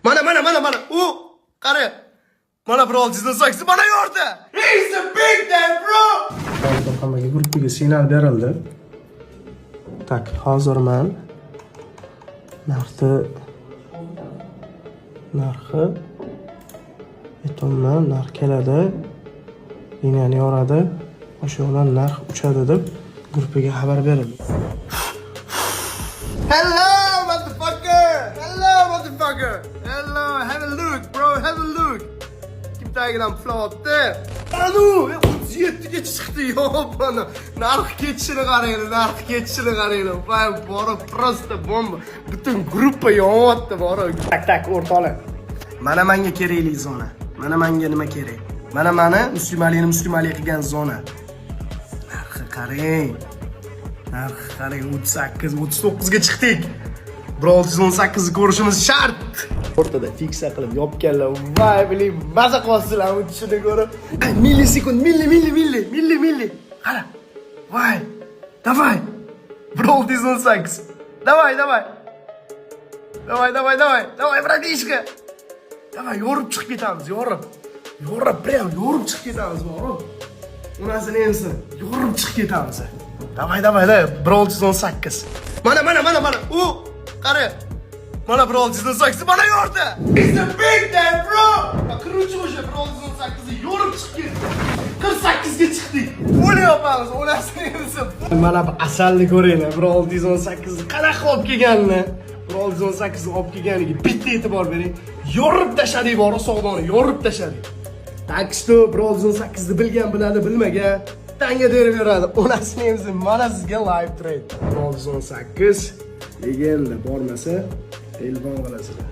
Mana. U qara. Mana Brawl'dan saksi mana yordi. He's a big damn bro. Hammaga gruppaga signal berildi. Tak, hozir men narxi aytolman, narx keladi. Liniyani yoradi. O'sha bilan narx uchadi deb gruppaga xabar berildi. Hello motherfucker. Hello, have a look bro, have a look. Kim tagidan flotdi. Anu, 37 ga chiqdi yo bana. Narx ketishini qaranglar, Voy, bora просто bomba. Butun gruppa yonyapti bora. Tak, o'rtoqlar. Mana menga kerakli zona. Mana menga nima kerak? Mana musulmonlik qilgan zona. Narxi qarang. 38, 39 ga chiqdik. Brawl'dan 18 ni ko'rishimiz shart. O'rtada fiksa qilib yopganlar. Voy, biling, maza qilasizlar o'tishini ko'rib. Millisekund, milli. Qara. Voy. Давай. Brawl'dan 18. Давай. Давай, братишка. Давай, yorib chiqib ketamiz, yorib. Прям yorib chiqib ketamiz, bor. Unasini ensin, yorib chiqib ketamiz. Давай, Brawl'dan 18. Mana. U qara. Mana Brawl'dan 18 mana yordi. He's a big damn bro. Qiruvchi o'sha Brawl'dan 18 yorib chiqib ketdi. 48 ga chiqdik. O'li yopamiz, unasini ensin. Mana bu asalni ko'ringlar, Brawl'dan 18 qanaqa olib kelganini. Brawl'dan 18 olib kelganiga bitta e'tibor bering. Yorib tashladik bor, sog'doni yorib tashladik. Tak что Brawl'dan 8 ni bilgan biladi, bilmagan tanga beraveradi. Onasini emsin, mana sizga live trade. Brawl'dan 8 legenda bormasa telefon qilasizlar.